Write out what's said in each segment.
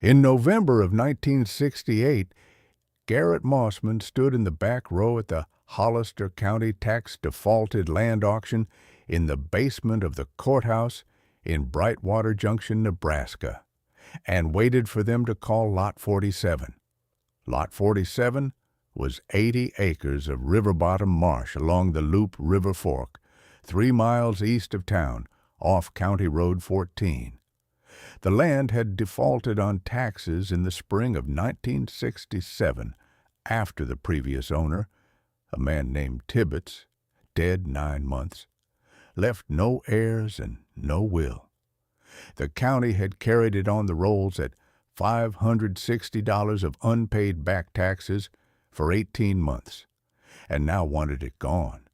In November of 1968, Garrett Mossman stood in the back row at the Hollister County tax defaulted land auction in the basement of the courthouse in Brightwater Junction, Nebraska, and waited for them to call Lot 47. Lot 47 was 80 acres of river bottom marsh along the Loop River Fork, 3 miles east of town, off County Road 14. The land had defaulted on taxes in the spring of 1967 after the previous owner, a man named Tibbetts, dead 9 months, left no heirs and no will. The county had carried it on the rolls at $560 of unpaid back taxes for 18 months, and now wanted it gone.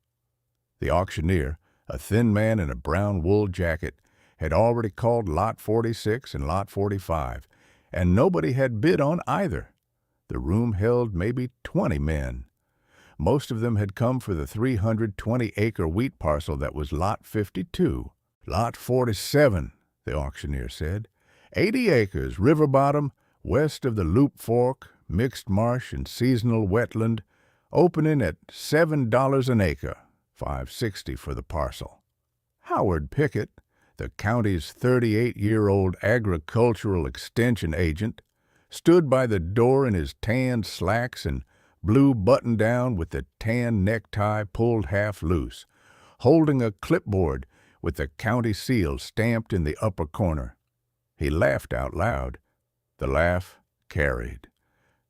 The auctioneer, a thin man in a brown wool jacket, had already called Lot 46 and Lot 45, and nobody had bid on either. The room held maybe 20 men. Most of them had come for the 320-acre wheat parcel that was Lot 52. Lot 47, the auctioneer said, 80 acres, river bottom, west of the Loop Fork, mixed marsh and seasonal wetland, opening at $7 an acre, $5.60 for the parcel. Howard Pickett, the county's 38-year-old agricultural extension agent, stood by the door in his tan slacks and blue button-down with the tan necktie pulled half loose, holding a clipboard with the county seal stamped in the upper corner. He laughed out loud. The laugh carried.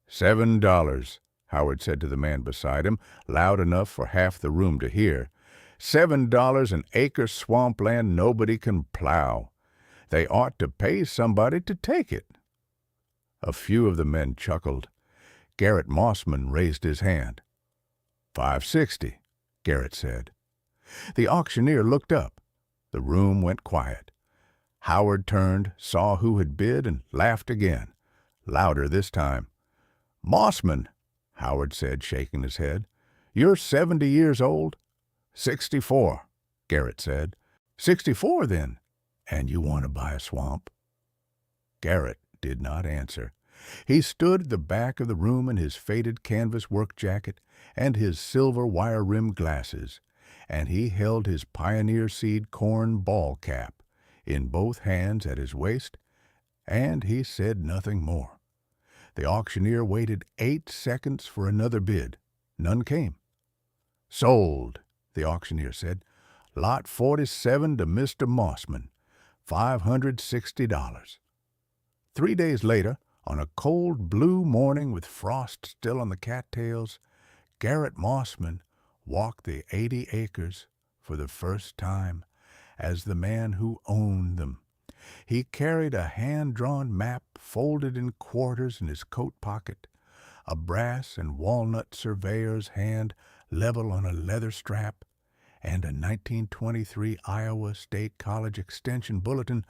$7, Howard said to the man beside him, loud enough for half the room to hear. $7 an acre swampland nobody can plow. They ought to pay somebody to take it. A few of the men chuckled. Garrett Mossman raised his hand. $5.60, Garrett said. The auctioneer looked up. The room went quiet. Howard turned, saw who had bid, and laughed again, louder this time. "Mossman," Howard said, shaking his head, "you're 70 years old?" 64, Garrett said. 64, then? And you want to buy a swamp? Garrett did not answer. He stood at the back of the room in his faded canvas work jacket and his silver wire-rimmed glasses, and he held his pioneer seed corn ball cap in both hands at his waist, and he said nothing more. The auctioneer waited 8 seconds for another bid. None came. "Sold," the auctioneer said. "Lot 47 to Mr. Mossman, $560. 3 days later, on a cold blue morning with frost still on the cattails, Garrett Mossman walked the 80 acres for the first time as the man who owned them. He carried a hand-drawn map folded in quarters in his coat pocket, a brass and walnut surveyor's hand level on a leather strap, and a 1923 Iowa State College Extension Bulletin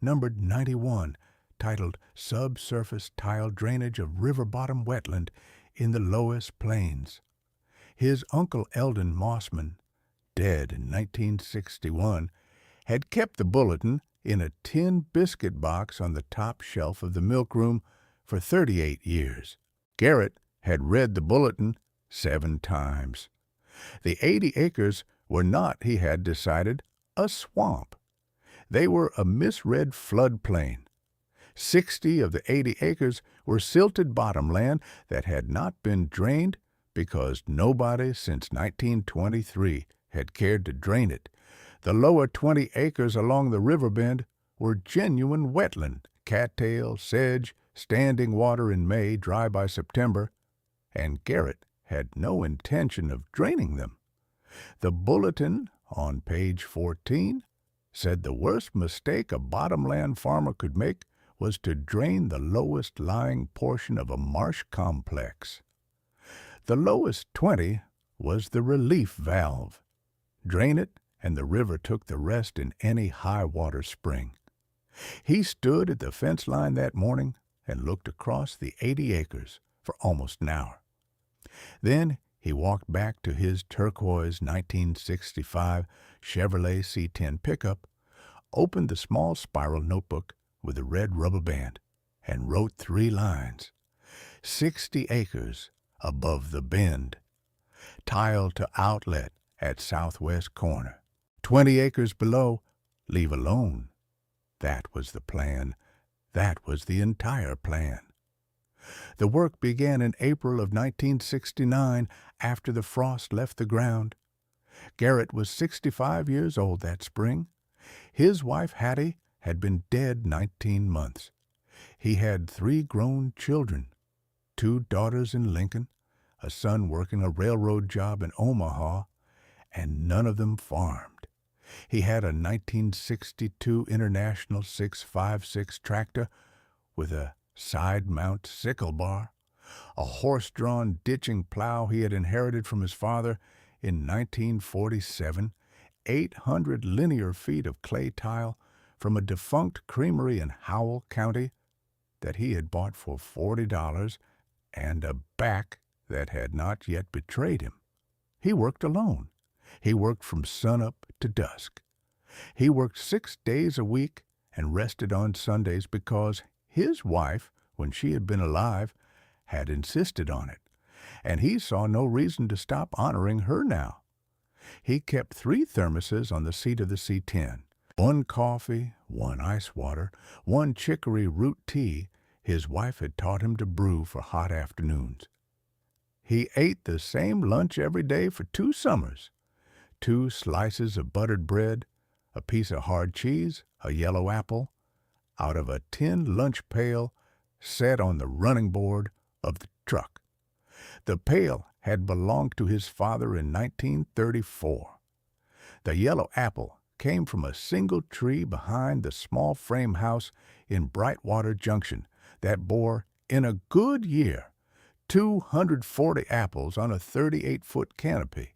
numbered 91, titled Subsurface Tile Drainage of River Bottom Wetland in the Lowest Plains. His uncle Eldon Mossman, dead in 1961, had kept the bulletin in a tin biscuit box on the top shelf of the milkroom for 38 years. Garrett had read the bulletin 7 times. The 80 acres were not, he had decided, a swamp. They were a misread floodplain. 60 of the 80 acres were silted bottomland that had not been drained because nobody since 1923 had cared to drain it. The lower 20 acres along the river bend were genuine wetland, cattail, sedge, standing water in May, dry by September, and Garrett had no intention of draining them. The bulletin on page 14 said the worst mistake a bottomland farmer could make was to drain the lowest lying portion of a marsh complex. The lowest 20 was the relief valve. Drain it, and the river took the rest in any high-water spring. He stood at the fence line that morning and looked across the 80 acres for almost an hour. Then he walked back to his turquoise 1965 Chevrolet C10 pickup, opened the small spiral notebook with a red rubber band, and wrote 3 lines. 60 acres above the bend. Tile to outlet at southwest corner. 20 acres below, leave alone. That was the plan. That was the entire plan. The work began in April of 1969 after the frost left the ground. Garrett was 65 years old that spring. His wife, Hattie, had been dead 19 months. He had 3 grown children, 2 daughters in Lincoln, a son working a railroad job in Omaha, and none of them farmed. He had a 1962 International 656 tractor with a side-mount sickle bar, a horse-drawn ditching plow he had inherited from his father in 1947, 800 linear feet of clay tile from a defunct creamery in Howell County that he had bought for $40, and a back that had not yet betrayed him. He worked alone. He worked from sunup to dusk. He worked 6 days a week and rested on Sundays because his wife, when she had been alive, had insisted on it, and he saw no reason to stop honoring her now. He kept 3 thermoses on the seat of the C-10, 1 coffee, 1 ice water, 1 chicory root tea his wife had taught him to brew for hot afternoons. He ate the same lunch every day for 2 summers. 2 slices of buttered bread, a piece of hard cheese, a yellow apple, out of a tin lunch pail set on the running board of the truck. The pail had belonged to his father in 1934. The yellow apple came from a single tree behind the small frame house in Brightwater Junction that bore, in a good year, 240 apples on a 38-foot canopy.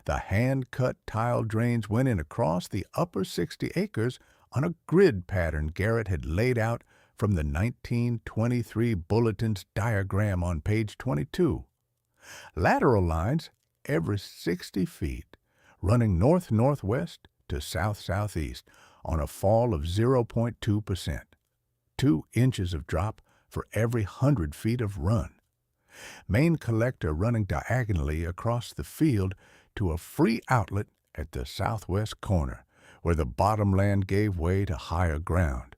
The hand-cut tile drains went in across the upper 60 acres on a grid pattern Garrett had laid out from the 1923 Bulletin's diagram on page 22. Lateral lines every 60 feet, running north-northwest to south-southeast on a fall of 0.2%. 2 inches of drop for every 100 feet of run. Main collector running diagonally across the field to a free outlet at the southwest corner, where the bottomland gave way to higher ground.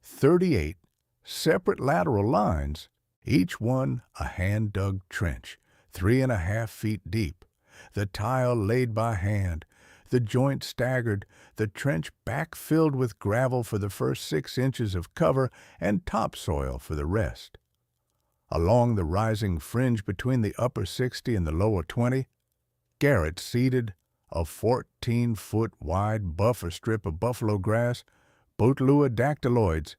38 separate lateral lines, each one a hand-dug trench, 3.5 feet deep, the tile laid by hand, the joint staggered, the trench backfilled with gravel for the first 6 inches of cover and topsoil for the rest. Along the rising fringe between the upper 60 and the lower 20, Garrett seeded a 14-foot wide buffer strip of buffalo grass, Botlua dactyloids,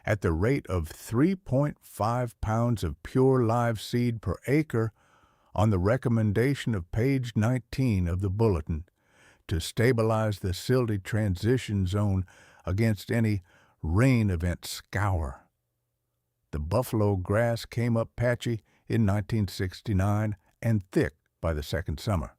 at the rate of 3.5 pounds of pure live seed per acre on the recommendation of page 19 of the bulletin to stabilize the silty transition zone against any rain event scour. The buffalo grass came up patchy in 1969 and thick by the second summer.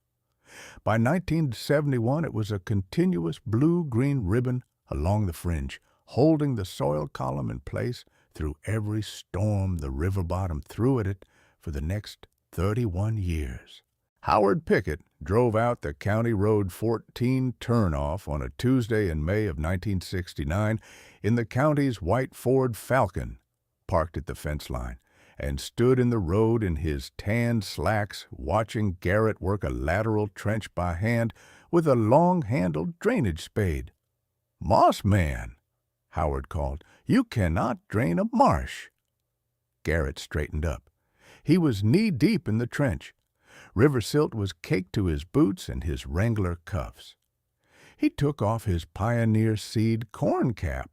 By 1971, it was a continuous blue-green ribbon along the fringe, holding the soil column in place through every storm the river bottom threw at it for the next 31 years. Howard Pickett drove out the County Road 14 turnoff on a Tuesday in May of 1969 in the county's white Ford Falcon, parked at the fence line, and stood in the road in his tan slacks watching Garrett work a lateral trench by hand with a long-handled drainage spade. "Moss man," Howard called, "you cannot drain a marsh." Garrett straightened up. He was knee-deep in the trench. River silt was caked to his boots and his Wrangler cuffs. He took off his Pioneer Seed corn cap,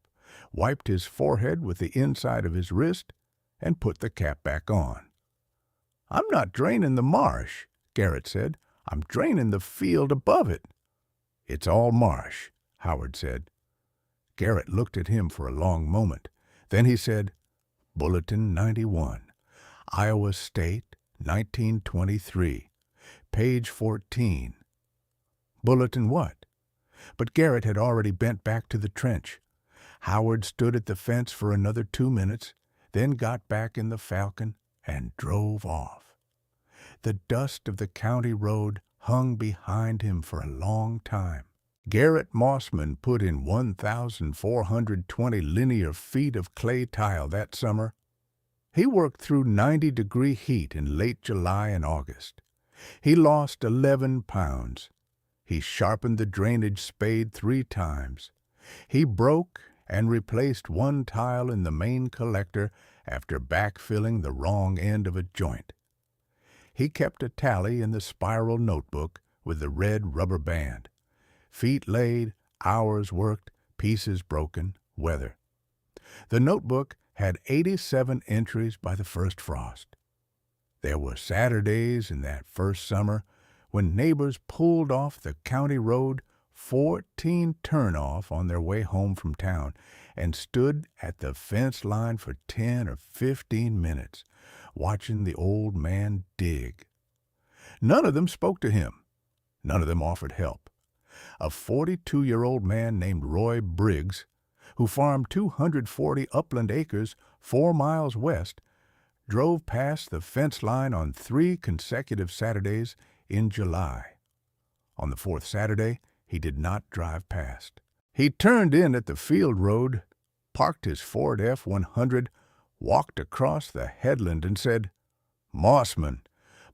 wiped his forehead with the inside of his wrist, and put the cap back on. "I'm not draining the marsh," Garrett said. "I'm draining the field above it." "It's all marsh," Howard said. Garrett looked at him for a long moment. Then he said, "Bulletin 91, Iowa State, 1923, page 14. "Bulletin what?" But Garrett had already bent back to the trench. Howard stood at the fence for another 2 minutes, then got back in the Falcon and drove off. The dust of the county road hung behind him for a long time. Garrett Mossman put in 1,420 linear feet of clay tile that summer. He worked through 90-degree heat in late July and August. He lost 11 pounds. He sharpened the drainage spade 3 times. He broke and replaced one tile in the main collector after backfilling the wrong end of a joint. He kept a tally in the spiral notebook with the red rubber band. Feet laid, hours worked, pieces broken, weather. The notebook had 87 entries by the first frost. There were Saturdays in that first summer when neighbors pulled off the county road 14 turnoff on their way home from town and stood at the fence line for 10 or 15 minutes, watching the old man dig. None of them spoke to him. None of them offered help. A 42-year-old man named Roy Briggs, who farmed 240 upland acres 4 miles west, drove past the fence line on 3 consecutive Saturdays in July. On the 4th Saturday, he did not drive past. He turned in at the field road, parked his Ford F-100, walked across the headland and said, "Mossman,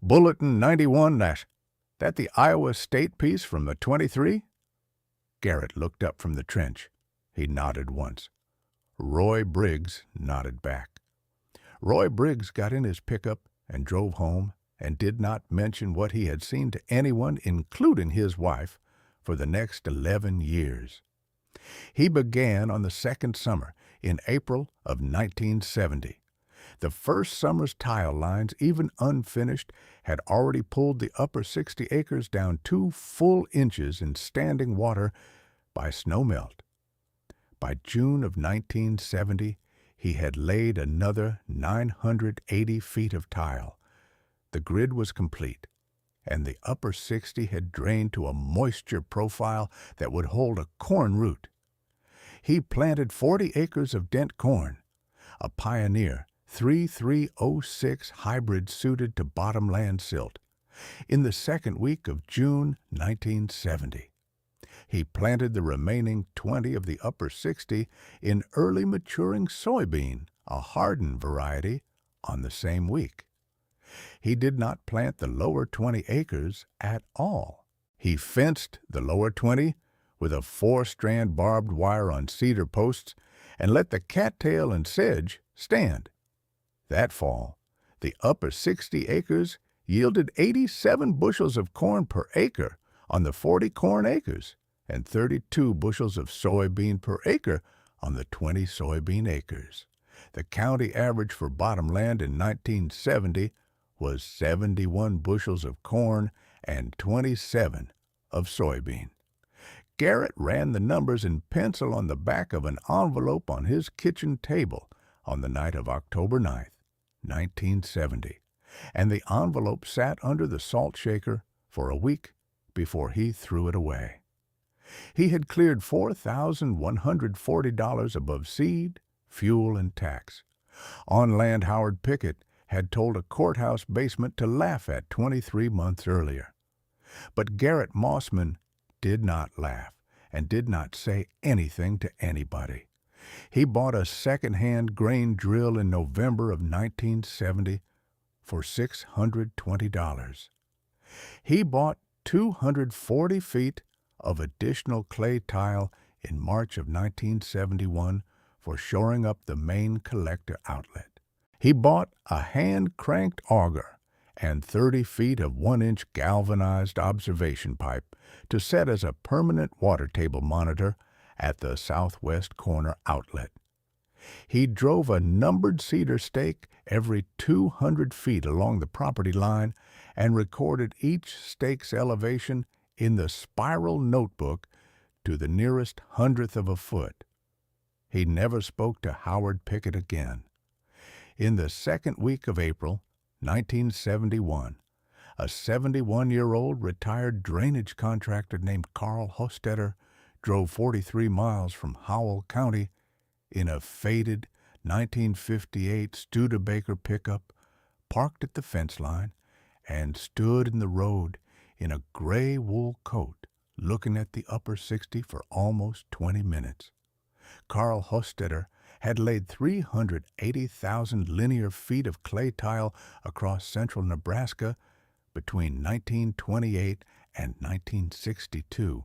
Bulletin 91, that the Iowa State piece from the 23? Garrett looked up from the trench. He nodded once. Roy Briggs nodded back. Roy Briggs got in his pickup and drove home and did not mention what he had seen to anyone, including his wife, for the next 11 years. He began on the second summer, in April of 1970. The first summer's tile lines, even unfinished, had already pulled the upper 60 acres down 2 full inches in standing water by snowmelt. By June of 1970, he had laid another 980 feet of tile. The grid was complete, and the upper 60 had drained to a moisture profile that would hold a corn root. He planted 40 acres of dent corn, a Pioneer 3306 hybrid suited to bottomland silt, in the second week of June 1970. He planted the remaining 20 of the upper 60 in early maturing soybean, a hardened variety, on the same week. He did not plant the lower 20 acres at all. He fenced the lower 20 with a 4-strand barbed wire on cedar posts and let the cattail and sedge stand. That fall, the upper 60 acres yielded 87 bushels of corn per acre on the 40 corn acres and 32 bushels of soybean per acre on the 20 soybean acres. The county average for bottomland in 1970 was 71 bushels of corn and 27 of soybean. Garrett ran the numbers in pencil on the back of an envelope on his kitchen table on the night of October 9th, 1970, and the envelope sat under the salt shaker for a week before he threw it away. He had cleared $4,140 above seed, fuel, and tax. On land Howard Pickett had told a courthouse basement to laugh at 23 months earlier. But Garrett Mossman did not laugh and did not say anything to anybody. He bought a second-hand grain drill in November of 1970 for $620. He bought 240 feet of additional clay tile in March of 1971 for shoring up the main collector outlet. He bought a hand-cranked auger and 30 feet of 1-inch galvanized observation pipe to set as a permanent water table monitor at the southwest corner outlet. He drove a numbered cedar stake every 200 feet along the property line and recorded each stake's elevation in the spiral notebook to the nearest hundredth of a foot. He never spoke to Howard Pickett again. In the second week of April, 1971, a 71-year-old retired drainage contractor named Carl Hostetter drove 43 miles from Howell County in a faded 1958 Studebaker pickup parked at the fence line and stood in the road in a gray wool coat, looking at the upper 60 for almost 20 minutes. Carl Hostetter had laid 380,000 linear feet of clay tile across central Nebraska between 1928 and 1962,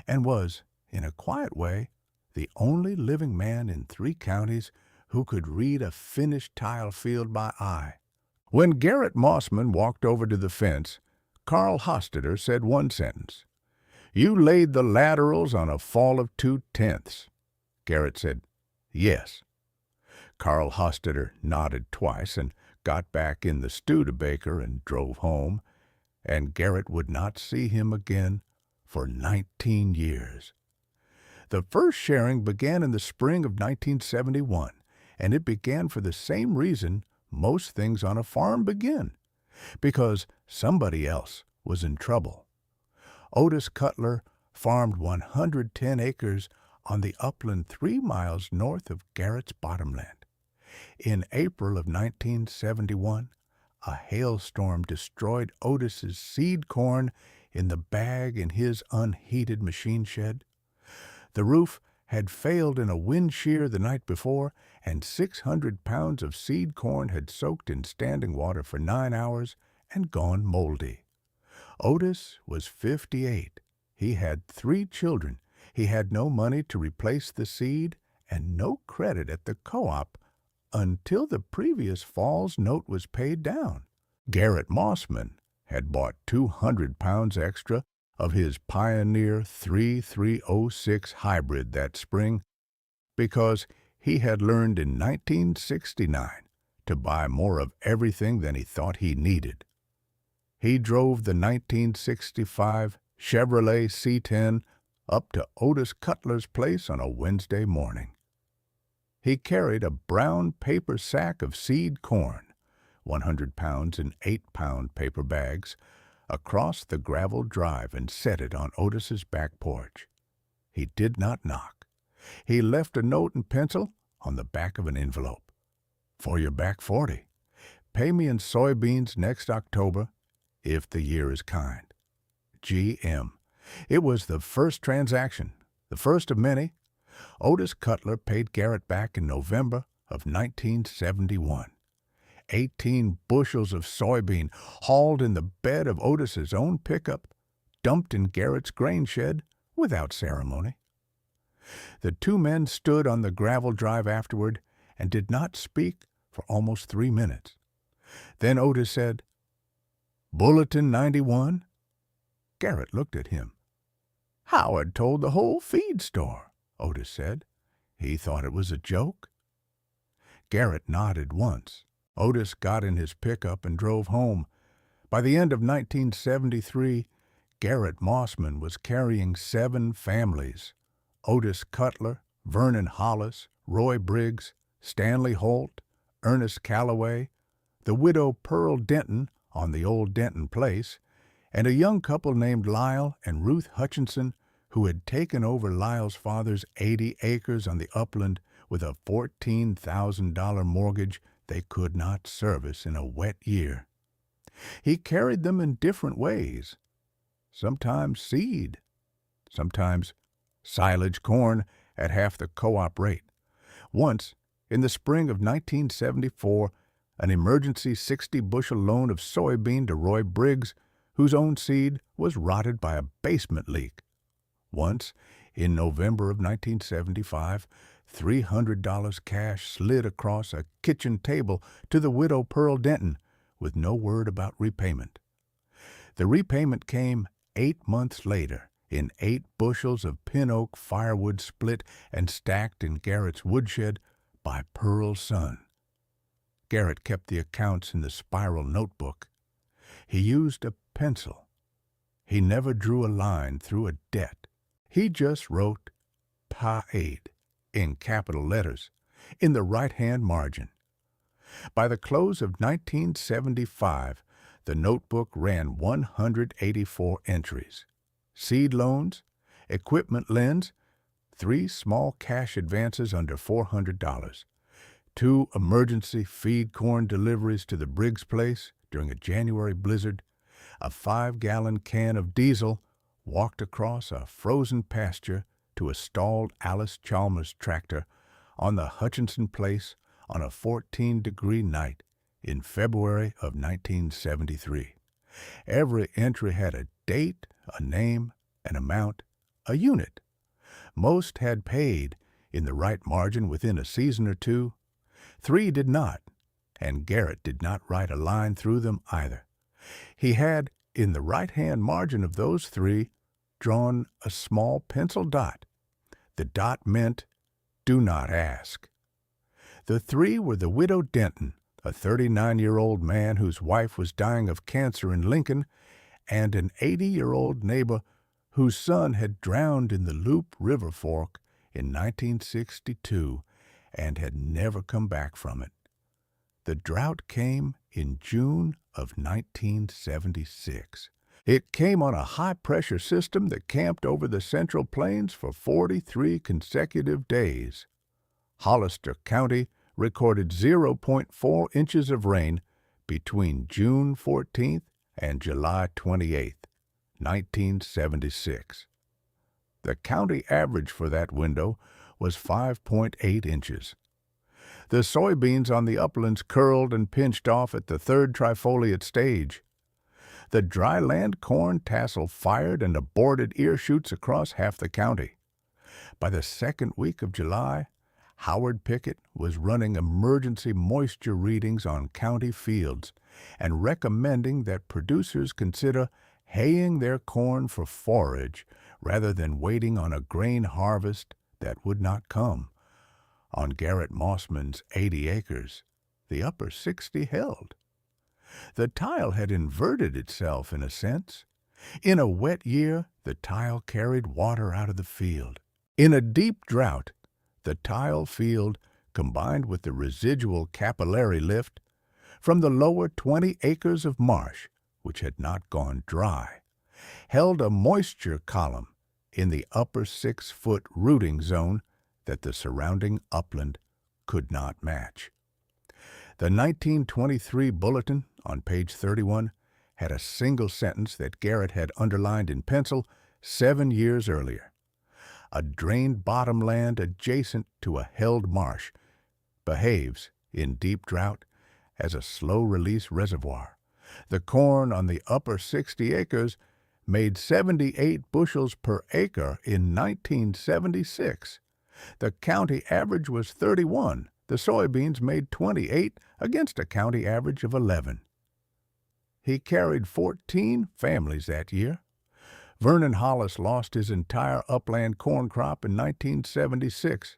and was, in a quiet way, the only living man in 3 counties who could read a finished tile field by eye. When Garrett Mossman walked over to the fence, Carl Hostetter said one sentence. "You laid the laterals on a fall of 2/10." Garrett said, "Yes." Carl Hostetter nodded twice and got back in the Studebaker and drove home, and Garrett would not see him again for 19 years. The first sharing began in the spring of 1971, and it began for the same reason most things on a farm begin, because somebody else was in trouble. Otis Cutler farmed 110 acres on the upland 3 miles north of Garrett's bottomland. In April of 1971, a hailstorm destroyed Otis's seed corn in the bag in his unheated machine shed. The roof had failed in a wind shear the night before, and 600 pounds of seed corn had soaked in standing water for 9 hours and gone moldy. Otis was 58. He had 3 children. He had no money to replace the seed and no credit at the co-op until the previous fall's note was paid down. Garrett Mossman had bought 200 pounds extra of his Pioneer 3306 hybrid that spring because he had learned in 1969 to buy more of everything than he thought he needed. He drove the 1965 Chevrolet C10 up to Otis Cutler's place on a Wednesday morning. He carried a brown paper sack of seed corn, 100 pounds in 8-pound paper bags, across the gravel drive and set it on Otis's back porch. He did not knock. He left a note in pencil on the back of an envelope. "For your back 40. Pay me in soybeans next October, if the year is kind. G.M." It was the first transaction, the first of many. Otis Cutler paid Garrett back in November of 1971. 18 bushels of soybean hauled in the bed of Otis's own pickup, dumped in Garrett's grain shed without ceremony. The 2 men stood on the gravel drive afterward and did not speak for almost 3 minutes. Then Otis said, "Bulletin 91? Garrett looked at him. "Howard told the whole feed store," Otis said. He thought it was a joke. Garrett nodded once. Otis got in his pickup and drove home. By the end of 1973, Garrett Mossman was carrying 7 families: Otis Cutler, Vernon Hollis, Roy Briggs, Stanley Holt, Ernest Calloway, the widow Pearl Denton on the old Denton place, and a young couple named Lyle and Ruth Hutchinson, who had taken over Lyle's father's 80 acres on the upland with a $14,000 mortgage they could not service in a wet year. He carried them in different ways. Sometimes seed, sometimes silage corn at half the co-op rate. Once, in the spring of 1974, an emergency 60-bushel loan of soybean to Roy Briggs, whose own seed was rotted by a basement leak. Once, in November of 1975, $300 cash slid across a kitchen table to the widow Pearl Denton, with no word about repayment. The repayment came 8 months later, in 8 bushels of pin oak firewood split and stacked in Garrett's woodshed by Pearl's son. Garrett kept the accounts in the spiral notebook. He used a pencil. He never drew a line through a debt. He just wrote "paid" in capital letters in the right-hand margin. By the close of 1975, the notebook ran 184 entries: seed loans, equipment lends, 3 small cash advances under $400, 2 emergency feed corn deliveries to the Briggs place during a January blizzard, a 5-gallon can of diesel walked across a frozen pasture to a stalled Alice Chalmers tractor on the Hutchinson place on a 14-degree night in February of 1973. Every entry had a date, a name, an amount, a unit. Most had paid in the right margin within a season or two. 3 did not, and Garrett did not write a line through them either. He had, in the right-hand margin of those 3, drawn a small pencil dot. The dot meant, "Do not ask." The 3 were the widow Denton, a 39-year-old man whose wife was dying of cancer in Lincoln, and an 80-year-old neighbor whose son had drowned in the Loup River Fork in 1962 and had never come back from it. The drought came in June of 1976. It came on a high-pressure system that camped over the Central Plains for 43 consecutive days. Hollister County recorded 0.4 inches of rain between June 14th and July 28th, 1976. The county average for that window was 5.8 inches. The soybeans on the uplands curled and pinched off at the 3rd trifoliate stage. The dryland corn tassel fired and aborted ear shoots across half the county. By the 2nd week of July, Howard Pickett was running emergency moisture readings on county fields and recommending that producers consider haying their corn for forage rather than waiting on a grain harvest that would not come. On Garrett Mossman's 80 acres, the upper 60 held. The tile had inverted itself in a sense. In a wet year, the tile carried water out of the field. In a deep drought, the tile field, combined with the residual capillary lift from the lower 20 acres of marsh, which had not gone dry, held a moisture column in the upper 6-foot rooting zone that the surrounding upland could not match. The 1923 bulletin on page 31 had a single sentence that Garrett had underlined in pencil 7 years earlier. A drained bottomland adjacent to a held marsh behaves, in deep drought, as a slow-release reservoir. The corn on the upper 60 acres made 78 bushels per acre in 1976. The county average was 31. The soybeans made 28 against a county average of 11. He carried 14 families that year. Vernon Hollis lost his entire upland corn crop in 1976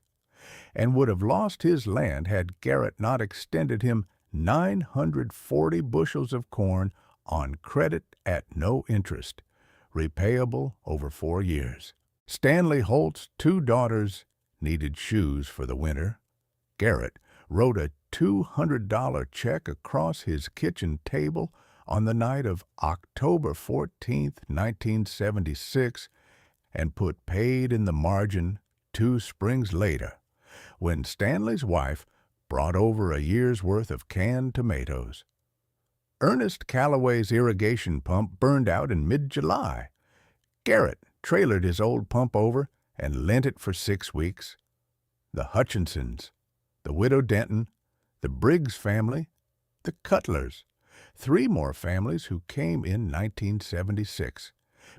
and would have lost his land had Garrett not extended him 940 bushels of corn on credit at no interest, repayable over 4 years. Stanley Holt's 2 daughters needed shoes for the winter. Garrett wrote a $200 check across his kitchen table on the night of October 14, 1976, and put paid in the margin 2 springs later, when Stanley's wife brought over a year's worth of canned tomatoes. Ernest Calloway's irrigation pump burned out in mid-July. Garrett trailered his old pump over and lent it for 6 weeks. The Hutchinsons, the widow Denton, the Briggs family, the Cutlers, 3 more families who came in 1976,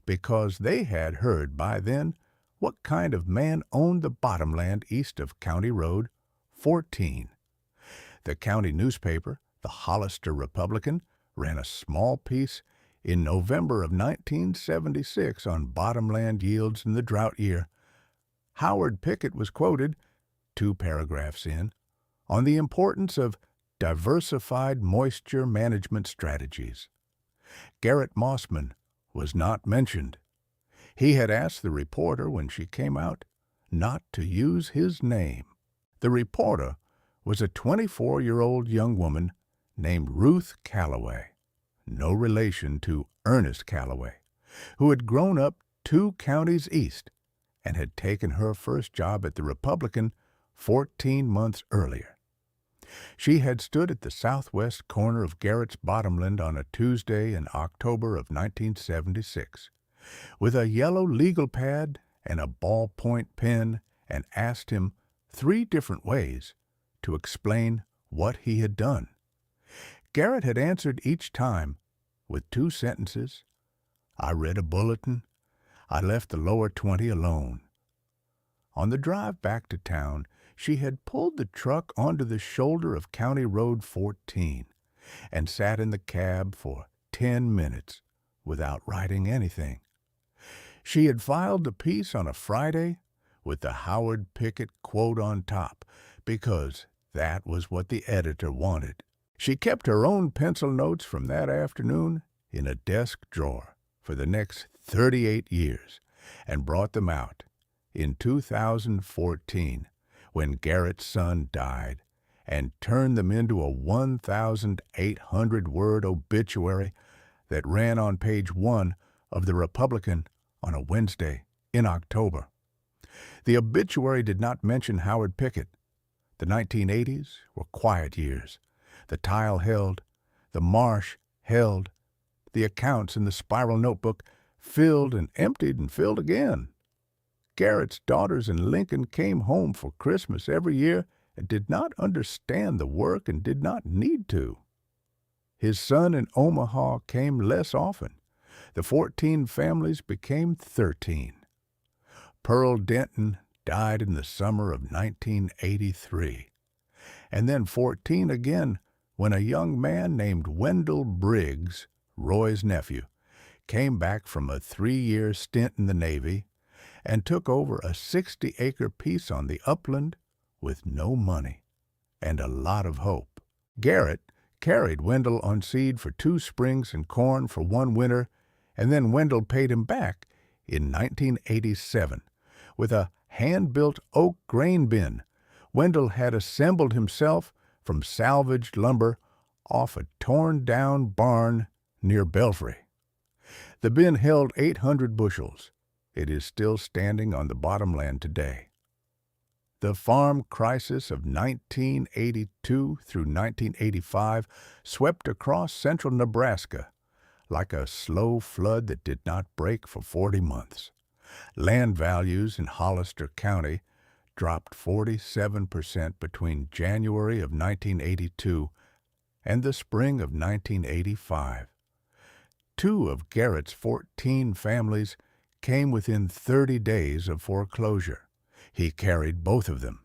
because they had heard by then what kind of man owned the bottomland east of County Road 14. The county newspaper, the Hollister Republican, ran a small piece in November of 1976 on bottomland yields in the drought year. Howard Pickett was quoted, 2 paragraphs in, on the importance of diversified moisture management strategies. Garrett Mossman was not mentioned. He had asked the reporter when she came out not to use his name. The reporter was a 24-year-old young woman named Ruth Calloway, no relation to Ernest Calloway, who had grown up 2 counties east and had taken her first job at the Republican 14 months earlier. She had stood at the southwest corner of Garrett's bottomland on a Tuesday in October of 1976, with a yellow legal pad and a ballpoint pen, and asked him 3 different ways to explain what he had done. Garrett had answered each time with 2 sentences. I read a bulletin. I left the lower 20 alone. On the drive back to town, she had pulled the truck onto the shoulder of County Road 14 and sat in the cab for 10 minutes without writing anything. She had filed the piece on a Friday with the Howard Pickett quote on top because that was what the editor wanted. She kept her own pencil notes from that afternoon in a desk drawer for the next 38 years and brought them out in 2014 when Garrett's son died and turned them into a 1,800-word obituary that ran on page 1 of the Republican on a Wednesday in October. The obituary did not mention Howard Pickett. The 1980s were quiet years. The tile held, the Marsh held, the accounts in the spiral notebook filled and emptied and filled again. Garrett's daughters in Lincoln came home for Christmas every year and did not understand the work and did not need to. His son in Omaha came less often. The 14 families became 13. Pearl Denton died in the summer of 1983, and then 14 again when a young man named Wendell Briggs, Roy's nephew, came back from a 3-year stint in the Navy and took over a 60-acre piece on the upland with no money and a lot of hope. Garrett carried Wendell on seed for 2 springs and corn for 1 winter, and then Wendell paid him back in 1987 with a hand-built oak grain bin Wendell had assembled himself from salvaged lumber off a torn-down barn near Belfry. The bin held 800 bushels. It is still standing on the bottomland today. The farm crisis of 1982 through 1985 swept across central Nebraska like a slow flood that did not break for 40 months. Land values in Hollister County dropped 47% between January of 1982 and the spring of 1985. 2 of Garrett's 14 families came within 30 days of foreclosure. He carried both of them.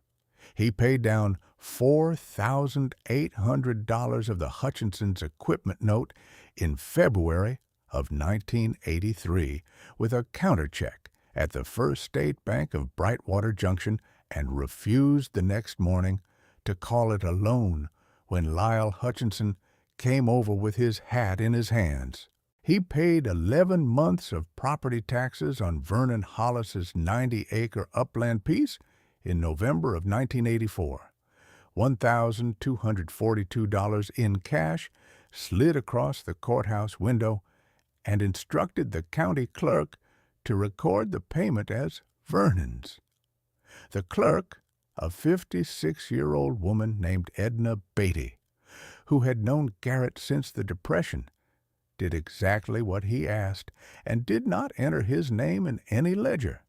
He paid down $4,800 of the Hutchinson's equipment note in February of 1983 with a countercheck at the First State Bank of Brightwater Junction and refused the next morning to call it a loan when Lyle Hutchinson came over with his hat in his hands. He paid 11 months of property taxes on Vernon Hollis's 90-acre upland piece in November of 1984. $1,242 in cash slid across the courthouse window and instructed the county clerk to record the payment as Vernon's. The clerk, a 56-year-old woman named Edna Beatty, who had known Garrett since the Depression, did exactly what he asked and did not enter his name in any ledger.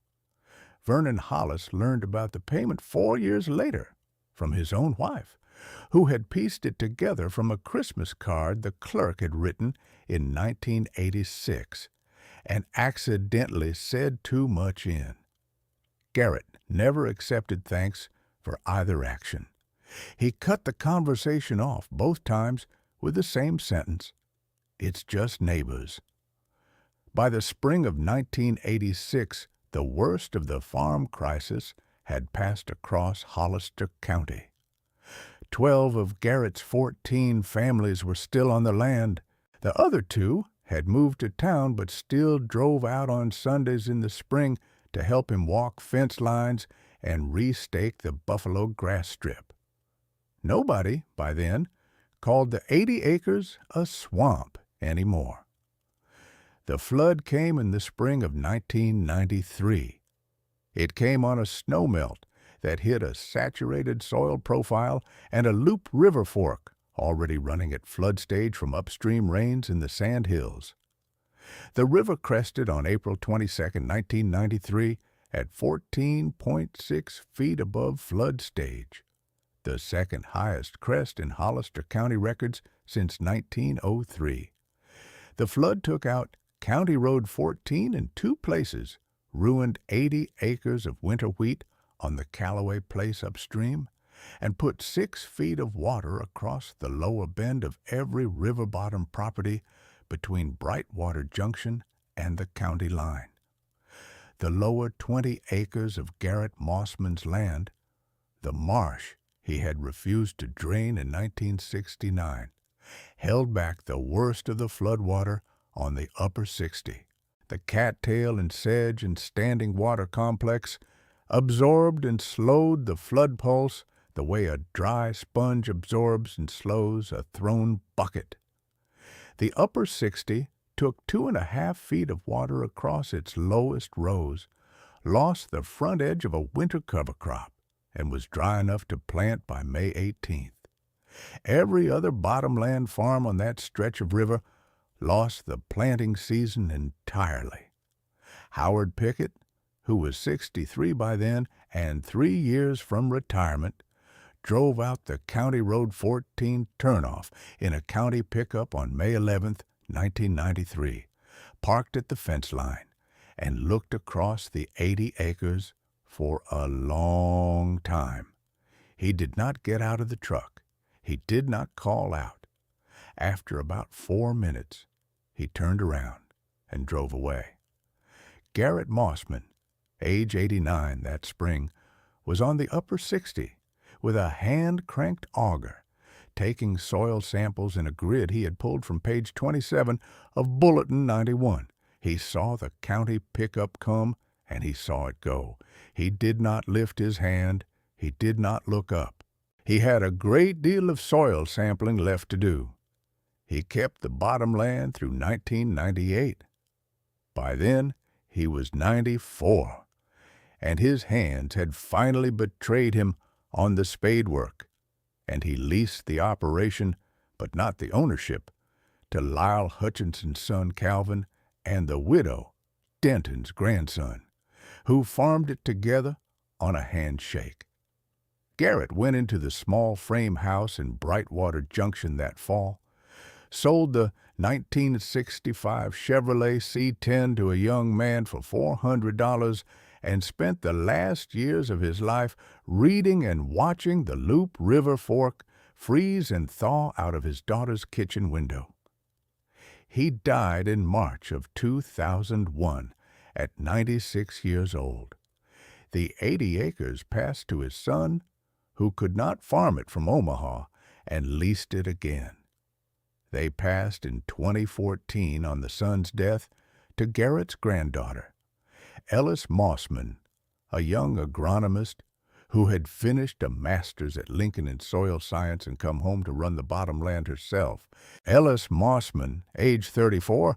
Vernon Hollis learned about the payment 4 years later from his own wife, who had pieced it together from a Christmas card the clerk had written in 1986 and accidentally said too much in. Garrett never accepted thanks for either action. He cut the conversation off both times with the same sentence, "It's just neighbors." By the spring of 1986, the worst of the farm crisis had passed across Hollister County. 12 of Garrett's 14 families were still on the land. The other 2 had moved to town but still drove out on Sundays in the spring to help him walk fence lines and restake the buffalo grass strip. Nobody, by then, called the 80 acres a swamp anymore. The flood came in the spring of 1993. It came on a snowmelt that hit a saturated soil profile and a loop river fork, already running at flood stage from upstream rains in the Sand Hills. The river crested on April 22, 1993, at 14.6 feet above flood stage, the second highest crest in Hollister County records since 1903. The flood took out County Road 14 in two places, ruined 80 acres of winter wheat on the Callaway Place upstream, and put 6 feet of water across the lower bend of every river bottom property between Brightwater Junction and the county line. The lower 20 acres of Garrett Mossman's land, the Marsh he had refused to drain in 1969, held back the worst of the floodwater on the upper 60. The Cattail and Sedge and Standing Water Complex absorbed and slowed the flood pulse the way a dry sponge absorbs and slows a thrown bucket. The upper 60 took 2.5 feet of water across its lowest rows, lost the front edge of a winter cover crop, and was dry enough to plant by May 18th. Every other bottomland farm on that stretch of river lost the planting season entirely. Howard Pickett, who was 63 by then and 3 years from retirement, drove out the County Road 14 turnoff in a county pickup on May 11, 1993, parked at the fence line, and looked across the 80 acres for a long time. He did not get out of the truck. He did not call out. After about 4 minutes, he turned around and drove away. Garrett Mossman, age 89 that spring, was on the upper 60 with a hand-cranked auger, taking soil samples in a grid he had pulled from page 27 of Bulletin 91. He saw the county pickup come, and he saw it go. He did not lift his hand. He did not look up. He had a great deal of soil sampling left to do. He kept the bottomland through 1998. By then, he was 94, and his hands had finally betrayed him on the spade work, and he leased the operation, but not the ownership, to Lyle Hutchinson's son Calvin and the widow, Denton's grandson, who farmed it together on a handshake. Garrett went into the small frame house in Brightwater Junction that fall, sold the 1965 Chevrolet C10 to a young man for $400, and spent the last years of his life reading and watching the Loop River Fork freeze and thaw out of his daughter's kitchen window. He died in March of 2001 at 96 years old. The 80 acres passed to his son, who could not farm it from Omaha, and leased it again. They passed in 2014 on the son's death to Garrett's granddaughter, Ellis Mossman, a young agronomist who had finished a master's at Lincoln in soil science and come home to run the bottomland herself. Ellis Mossman, age 34,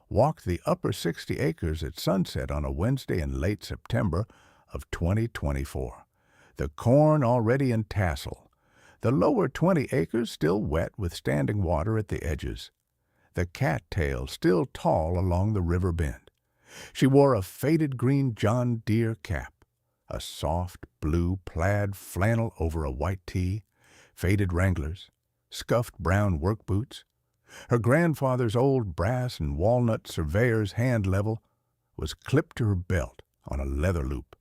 walked the upper 60 acres at sunset on a Wednesday in late September of 2024. The corn already in tassel, the lower 20 acres still wet with standing water at the edges, the cattail still tall along the river bend. She wore a faded green John Deere cap, a soft blue plaid flannel over a white tee, faded Wranglers, scuffed brown work boots. Her grandfather's old brass and walnut surveyor's hand level was clipped to her belt on a leather loop.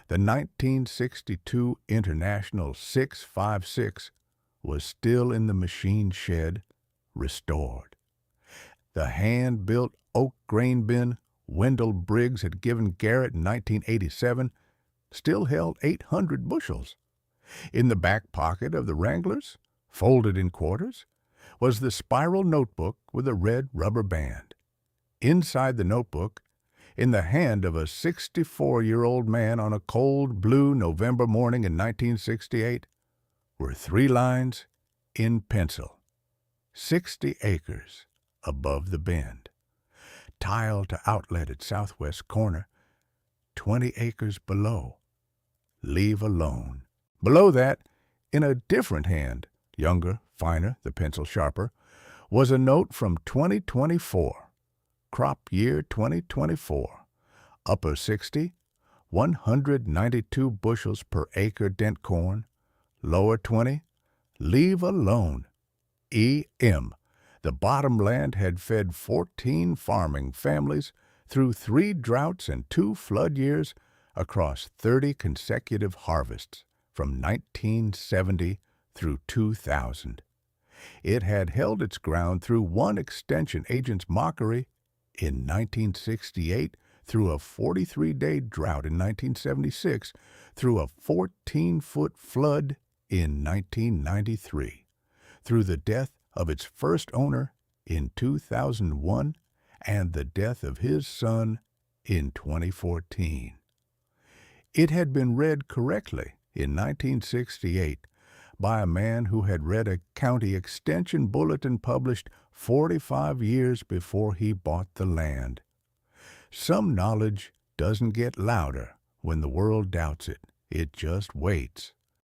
The 1962 International 656 was still in the machine shed, restored. The hand-built oak grain bin Wendell Briggs had given Garrett in 1987 still held 800 bushels. In the back pocket of the Wranglers, folded in quarters, was the spiral notebook with a red rubber band. Inside the notebook, in the hand of a 64-year-old man on a cold blue November morning in 1968, were 3 lines in pencil: 60 acres above the bend. Tile to outlet at southwest corner, 20 acres below. leave alone. Below that, in a different hand, younger, finer, the pencil sharper, was a note from 2024, crop year 2024, upper 60, 192 bushels per acre dent corn, lower 20, leave alone. EM. The bottomland had fed 14 farming families through 3 droughts and 2 flood years across 30 consecutive harvests from 1970 through 2000. It had held its ground through one extension agent's mockery in 1968, through a 43-day drought in 1976, through a 14-foot flood in 1993, through the death of its first owner in 2001 and the death of his son in 2014. It had been read correctly in 1968 by a man who had read a county extension bulletin published 45 years before he bought the land. Some knowledge doesn't get louder when the world doubts it. It just waits.